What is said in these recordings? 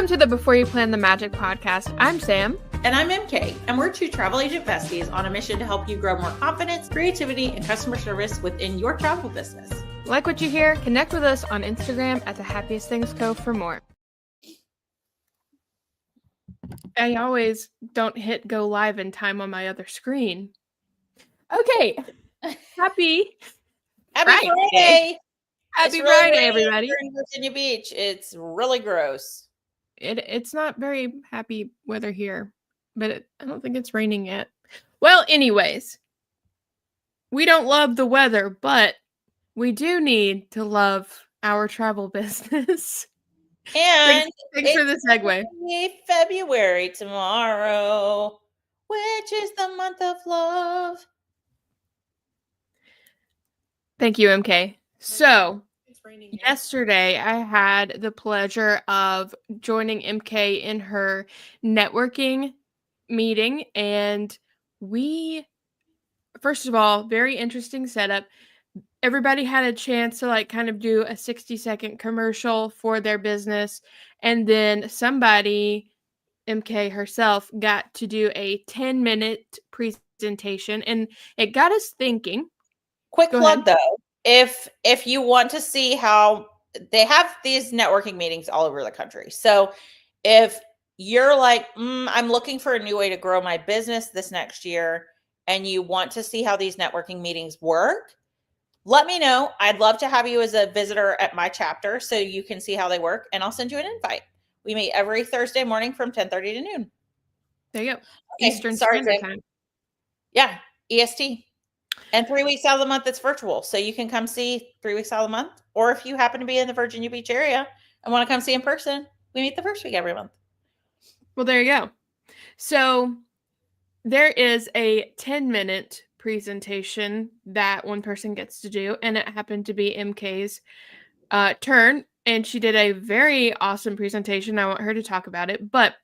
Welcome to the Before You Plan the Magic podcast. I'm Sam. And I'm MK, and we're two travel agent besties on a mission to help you grow more confidence, creativity, and customer service within your travel business. Like what you hear? Connect with us on Instagram at The Happiest Things Co. for more. I always don't hit go live in time on my other screen. Okay. Happy Friday! Happy Friday, everybody. Here in Virginia Beach. It's really gross. It's not very happy weather here, but I don't think it's raining yet. Well, anyways, we don't love the weather, but we do need to love our travel business. And thanks for the segue. February tomorrow, which is the month of love. Thank you, MK. So, yesterday I had the pleasure of joining MK in her networking meeting, and first of all, very interesting setup. Everybody had a chance to kind of do a 60-second commercial for their business, and then somebody, MK herself, got to do a 10-minute presentation, and it got us thinking. Quick plug though, if you want to see how they have these networking meetings all over the country. So if you're like, I'm looking for a new way to grow my business this next year, and you want to see how these networking meetings work, let me know. I'd love to have you as a visitor at my chapter so you can see how they work, and I'll send you an invite. We meet every Thursday morning from 10:30 to noon. There you go. Okay, Eastern Standard Time. Yeah, EST. And 3 weeks out of the month, it's virtual. So you can come see 3 weeks out of the month. Or if you happen to be in the Virginia Beach area and want to come see in person, we meet the first week every month. Well, there you go. So there is a 10-minute presentation that one person gets to do, and it happened to be MK's turn, and she did a very awesome presentation. I want her to talk about it, but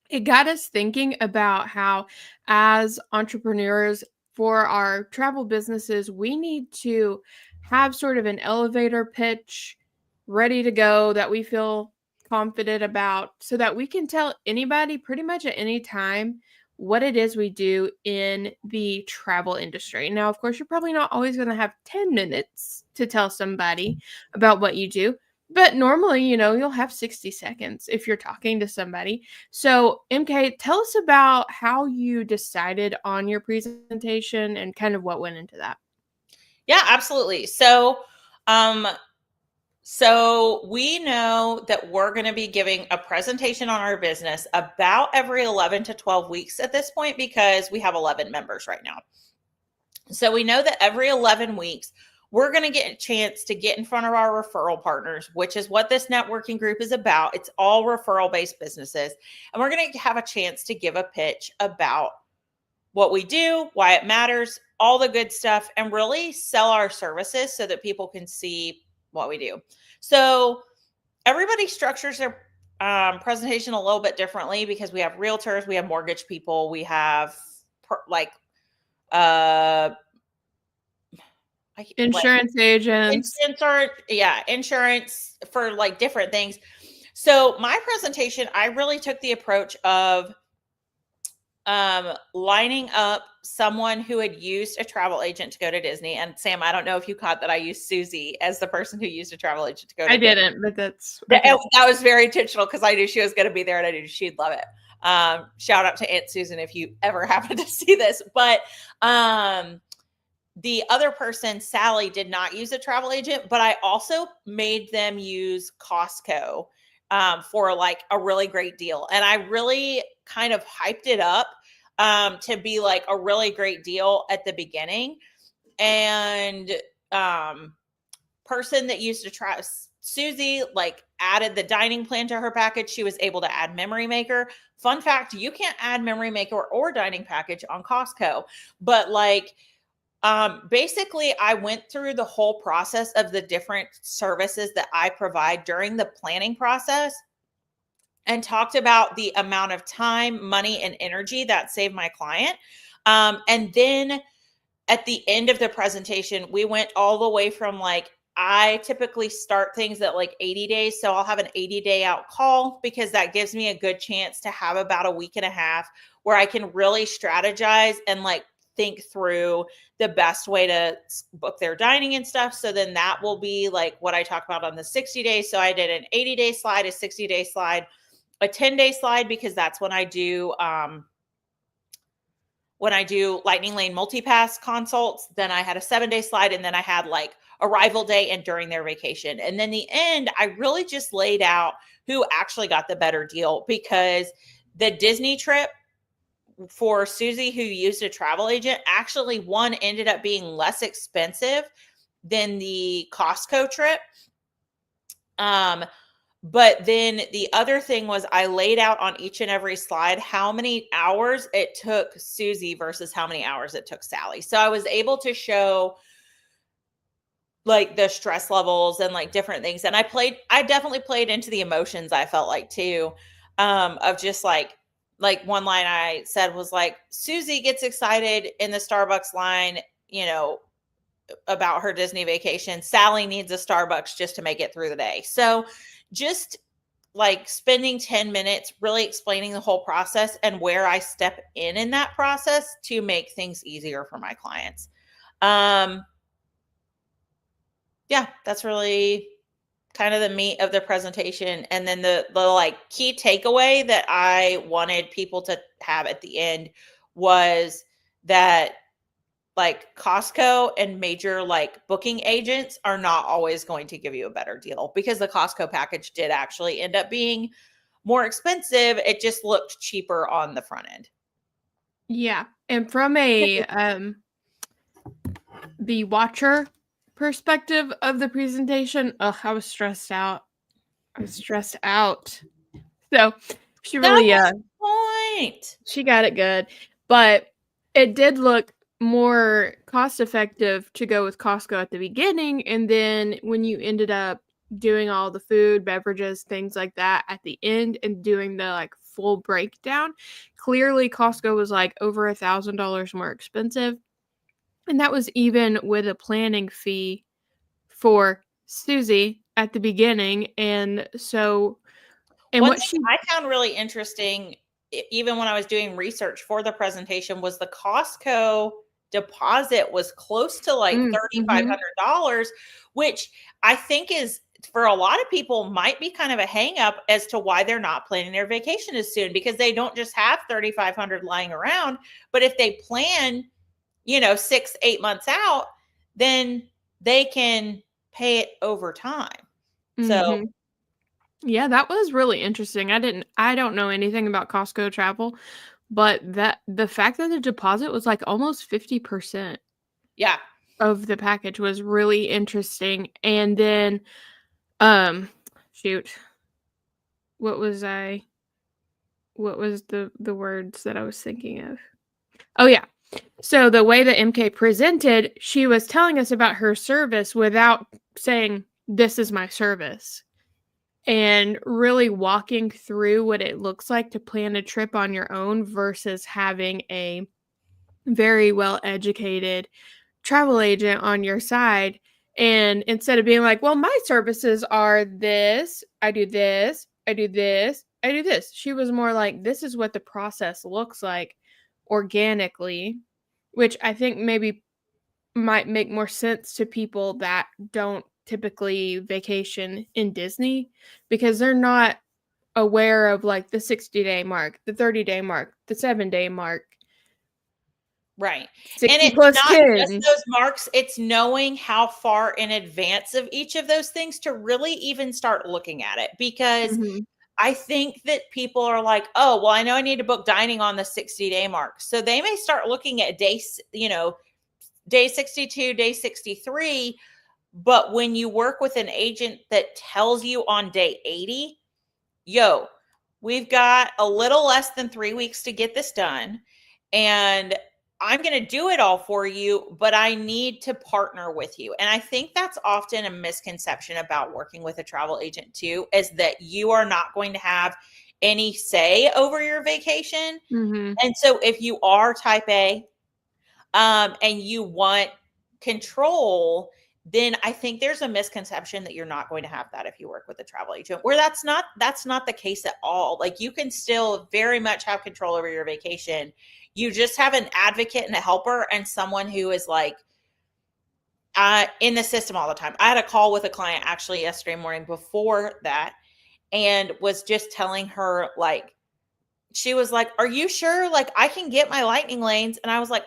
it got us thinking about how, as entrepreneurs for our travel businesses, we need to have sort of an elevator pitch ready to go that we feel confident about, so that we can tell anybody pretty much at any time what it is we do in the travel industry. Now, of course, you're probably not always going to have 10 minutes to tell somebody about what you do, but normally, you'll have 60 seconds if you're talking to somebody. So, MK, tell us about how you decided on your presentation and kind of what went into that. Yeah, absolutely. So we know that we're going to be giving a presentation on our business about every 11 to 12 weeks at this point, because we have 11 members right now. So we know that every 11 weeks, we're going to get a chance to get in front of our referral partners, which is what this networking group is about. It's all referral-based businesses. And we're going to have a chance to give a pitch about what we do, why it matters, all the good stuff, and really sell our services so that people can see what we do. So everybody structures their presentation a little bit differently, because we have realtors, we have mortgage people, we have insurance agents, insurance for different things. So my presentation, I really took the approach of lining up someone who had used a travel agent to go to Disney. And Sam, I don't know if you caught that I used Susie as the person who used a travel agent to go to Disney. I didn't, but that was very intentional, because I knew she was going to be there and I knew she'd love it. Shout out to Aunt Susan if you ever happen to see this. But the other person, Sally, did not use a travel agent, but I also made them use Costco for a really great deal. And I really kind of hyped it up to be a really great deal at the beginning. And person that used to try, Susie, added the dining plan to her package. She was able to add Memory Maker. Fun fact, you can't add Memory Maker or dining package on Costco. But basically, I went through the whole process of the different services that I provide during the planning process, and talked about the amount of time, money, and energy that saved my client. And then at the end of the presentation, we went all the way from I typically start things at like 80 days. So I'll have an 80-day out call because that gives me a good chance to have about a week and a half where I can really strategize and like think through the best way to book their dining and stuff. So then that will be like what I talk about on the 60 days. So I did an 80-day slide, a 60-day slide, a 10-day slide, because that's when I do Lightning Lane multipass consults. Then I had a 7-day slide, and then I had like arrival day and during their vacation. And then the end, I really just laid out who actually got the better deal, because the Disney trip for Susie, who used a travel agent, actually one ended up being less expensive than the Costco trip. But then the other thing was I laid out on each and every slide how many hours it took Susie versus how many hours it took Sally. So I was able to show like the stress levels and like different things. And I definitely played into the emotions, I felt like too, of just like one line I said was like, Susie gets excited in the Starbucks line, about her Disney vacation. Sally needs a Starbucks just to make it through the day. So just like spending 10 minutes really explaining the whole process and where I step in that process to make things easier for my clients. Yeah, that's really kind of the meat of the presentation. And then the like key takeaway that I wanted people to have at the end was that like Costco and major like booking agents are not always going to give you a better deal, because the Costco package did actually end up being more expensive. It just looked cheaper on the front end. Yeah. And from the watcher perspective of the presentation, I was stressed out. I was stressed out. So she That really was the point. she got it good. But it did look more cost effective to go with Costco at the beginning, and then when you ended up doing all the food, beverages, things like that at the end and doing the like full breakdown, clearly Costco was like over $1,000 more expensive. And that was even with a planning fee for Susie at the beginning. And so, and One what thing she, I found really interesting, even when I was doing research for the presentation, was the Costco deposit was close to like mm-hmm, $3,500, which I think is, for a lot of people, might be kind of a hang up as to why they're not planning their vacation as soon, because they don't just have 3,500 lying around. But if they plan, 6-8 months out, then they can pay it over time. So mm-hmm. Yeah, that was really interesting. I don't know anything about Costco travel, but that the fact that the deposit was like almost 50% yeah. of the package was really interesting. And then, um, shoot, what was I, what was the words that I was thinking of? Oh, yeah. So the way that MK presented, she was telling us about her service without saying, "This is my service." And really walking through what it looks like to plan a trip on your own versus having a very well educated travel agent on your side. And instead of being like, well, my services are this, I do this, I do this, I do this, she was more like, this is what the process looks like organically, which I think maybe might make more sense to people that don't typically vacation in Disney, because they're not aware of like the 60-day mark, the 30-day mark, the 7-day mark, Right. And 60 it's plus not just 10. those marks, it's knowing how far in advance of each of those things to really even start looking at it. Because Mhm. I think that people are like, oh, well, I know I need to book dining on the 60-day mark. So they may start looking at day 62, day 63. But when you work with an agent that tells you on day 80, yo, we've got a little less than 3 weeks to get this done. And I'm going to do it all for you, but I need to partner with you. And I think that's often a misconception about working with a travel agent too, is that you are not going to have any say over your vacation. Mhm. And so if you are type A, and you want control, then I think there's a misconception that you're not going to have that if you work with a travel agent, where that's not the case at all. Like, you can still very much have control over your vacation. You just have an advocate and a helper and someone who is like in the system all the time. I had a call with a client actually yesterday morning before that, and was just telling her, like, she was like, "Are you sure? Like, I can get my lightning lanes." And I was like,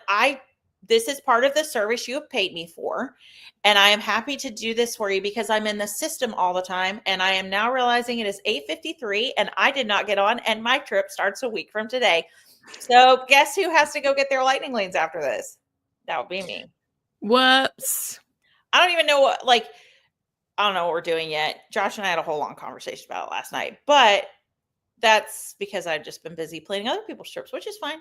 this is part of the service you have paid me for. And I am happy to do this for you because I'm in the system all the time. And I am now realizing it is 8:53 and I did not get on, and my trip starts a week from today. So guess who has to go get their lightning lanes after this? That would be me. Whoops. I don't even know what, like, I don't know what we're doing yet. Josh and I had a whole long conversation about it last night, but that's because I've just been busy planning other people's trips, which is fine.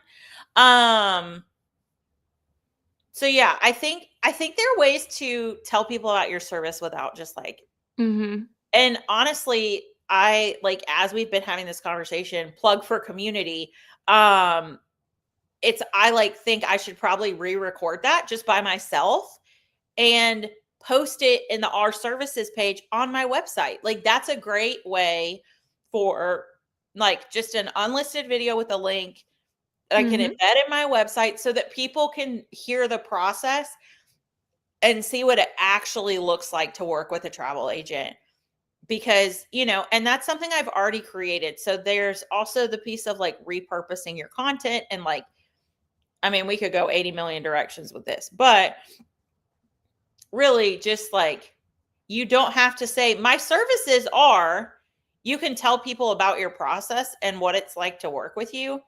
So yeah, I think there are ways to tell people about your service without just like, Mhm. and honestly, I like, as we've been having this conversation, plug for community. Um it's, I like think I should probably re-record that just by myself and post it in the our services page on my website. Like, that's a great way for, like, just an unlisted video with a link that I can Mhm. embed in my website so that people can hear the process and see what it actually looks like to work with a travel agent. Because, and that's something I've already created. So there's also the piece of like repurposing your content, and like, I mean, we could go 80 million directions with this, but really just like, you don't have to say my services are, you can tell people about your process and what it's like to work with you,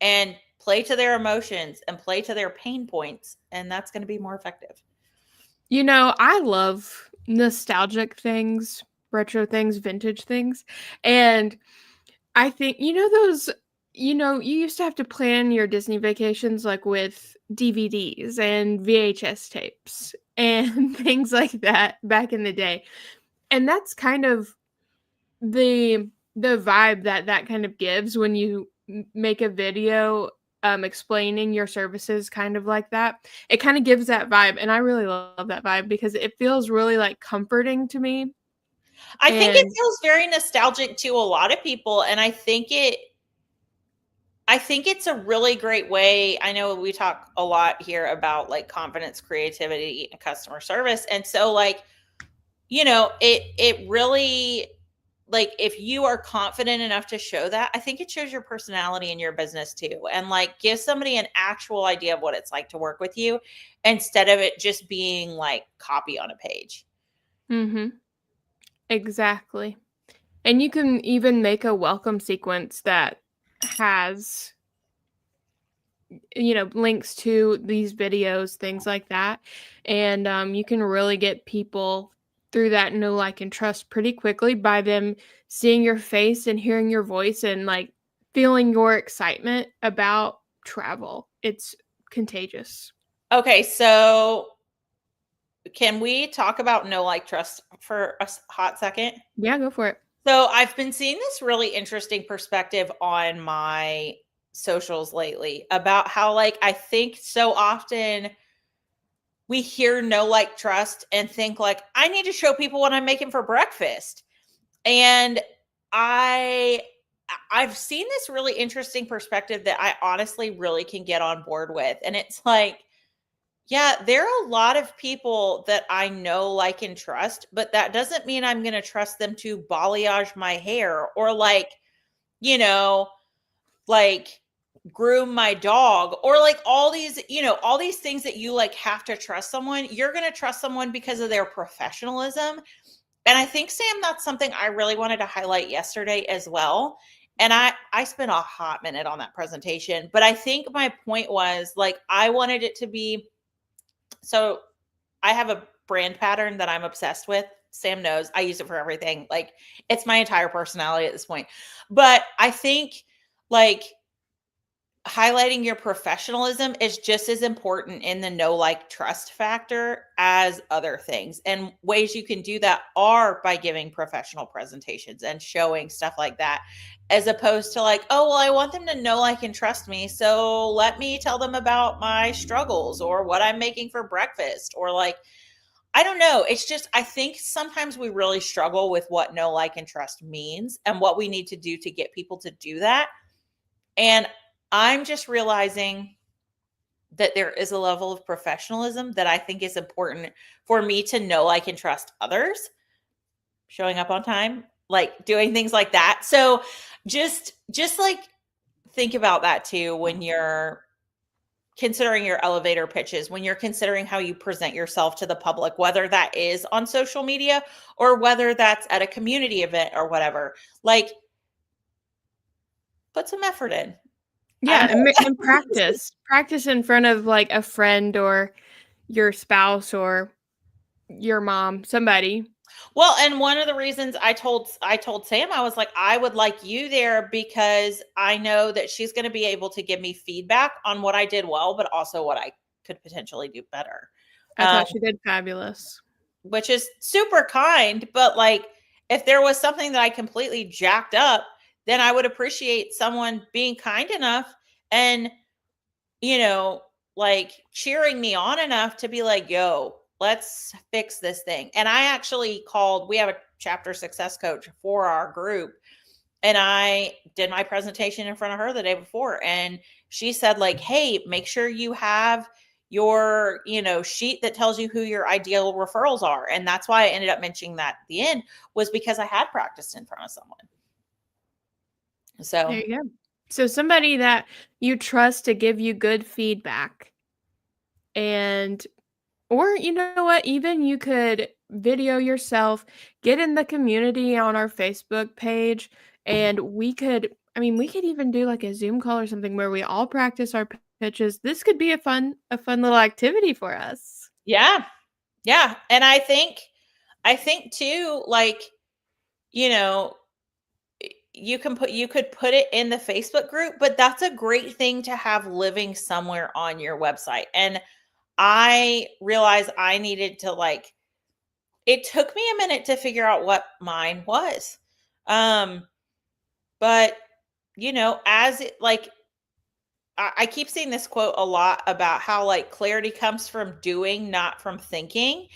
and play to their emotions and play to their pain points, and that's going to be more effective. I love nostalgic things, retro things, vintage things. And I think those you used to have to plan your Disney vacations like with DVDs and VHS tapes and things like that back in the day. And that's kind of the vibe that kind of gives when you make a video explaining your services kind of like that. It kind of gives that vibe, and I really love that vibe because it feels really like comforting to me. I think it And feels very nostalgic to a lot of people, and I think it's a really great way. I know we talk a lot here about like confidence, creativity, and customer service. And so like, it really, like, if you are confident enough to show that, I think it shows your personality in your business too. And like, give somebody an actual idea of what it's like to work with you instead of it just being like copy on a page. mhm, exactly. And you can even make a welcome sequence that has links to these videos, things like that. And you can really get people through that know, like, and trust pretty quickly by them seeing your face and hearing your voice and like feeling your excitement about travel. It's contagious. Okay, so can we talk about no like trust for a hot second? Yeah, go for it. So I've been seeing this really interesting perspective on my socials lately about how, like, I think so often we hear no like trust and think like, I need to show people what I'm making for breakfast. And I I've seen this really interesting perspective that I honestly really can get on board with. And it's like, yeah, there are a lot of people that I know, like, and trust, but that doesn't mean I'm going to trust them to balayage my hair or like, you know, like groom my dog or like all these things that you like have to trust someone. You're going to trust someone because of their professionalism. And I think, Sam, that's something I really wanted to highlight yesterday as well. And I spent a hot minute on that presentation, but I think my point was like, I wanted it to be, so I have a brand pattern that I'm obsessed with. Sam knows I use it for everything. Like, it's my entire personality at this point. But I think like highlighting your professionalism is just as important in the no like trust factor as other things. And ways you can do that are by giving professional presentations and showing stuff like that, as opposed to like, oh, well, I want them to know, like, and trust me. So let me tell them about my struggles or what I'm making for breakfast or like, I don't know. It's just, I think sometimes we really struggle with what know, like, and trust means and what we need to do to get people to do that. And I'm just realizing that there is a level of professionalism that I think is important for me to know, like, and trust others, showing up on time, like doing things like that. So just like think about that too when you're considering your elevator pitches, when you're considering how you present yourself to the public, whether that is on social media or whether that's at a community event or whatever. Like, put some effort in. I Yeah, don't know. and practice in front of like a friend or your spouse or your mom, somebody. Well, and one of the reasons I told Sam, I was like, I would like you there because I know that she's going to be able to give me feedback on what I did well, but also what I could potentially do better. I Um, thought she did fabulous. which is super kind, but like if there was something that I completely jacked up, then I would appreciate someone being kind enough and, you know, like cheering me on enough to be like, yo, let's fix this thing. And I actually called, we have a chapter success coach for our group. And I did my presentation in front of her the day before. And she said, like, hey, make sure you have your, sheet that tells you who your ideal referrals are. And that's why I ended up mentioning that at the end, was because I had practiced in front of someone. There So you go. So somebody that you trust to give you good feedback. And or you know what, even you could video yourself, get in the community on our Facebook page, and we could even do like a Zoom call or something where we all practice our pitches. This could be a fun little activity for us. yeah. Yeah. And I think too, like, you know, you could put it in the Facebook group, but that's a great thing to have living somewhere on your website. And I realized I needed to, like, it took me a minute to figure out what mine was. Um, but as it, like, I keep seeing this quote a lot about how, like, clarity comes from doing, not from thinking.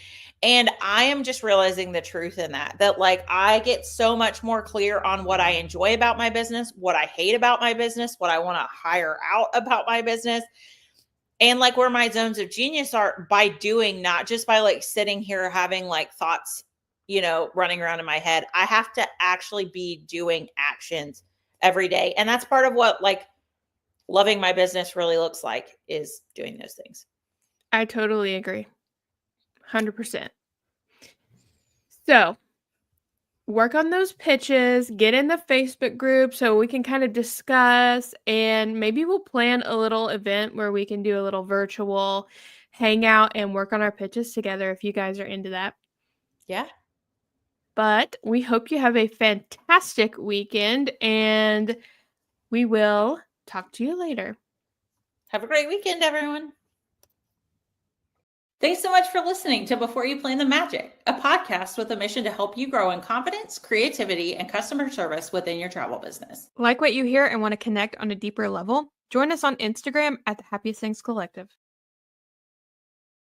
And I am just realizing the truth in that, like, I get so much more clear on what I enjoy about my business, what I hate about my business, what I want to hire out about my business, and like where my zones of genius are by doing, not just by like sitting here having like thoughts, running around in my head. I have to actually be doing actions every day. And that's part of what, like, loving my business really looks like, is doing those things. I totally agree. 100%. So, work on those pitches, get in the Facebook group so we can kind of discuss, and maybe we'll plan a little event where we can do a little virtual hangout and work on our pitches together if you guys are into that. Yeah. But we hope you have a fantastic weekend, and we will talk to you later. Have a great weekend, everyone. Thanks so much for listening to Before You Plan the Magic, a podcast with a mission to help you grow in confidence, creativity, and customer service within your travel business. Like what you hear and want to connect on a deeper level? Join us on Instagram at the Happiest Things Collective.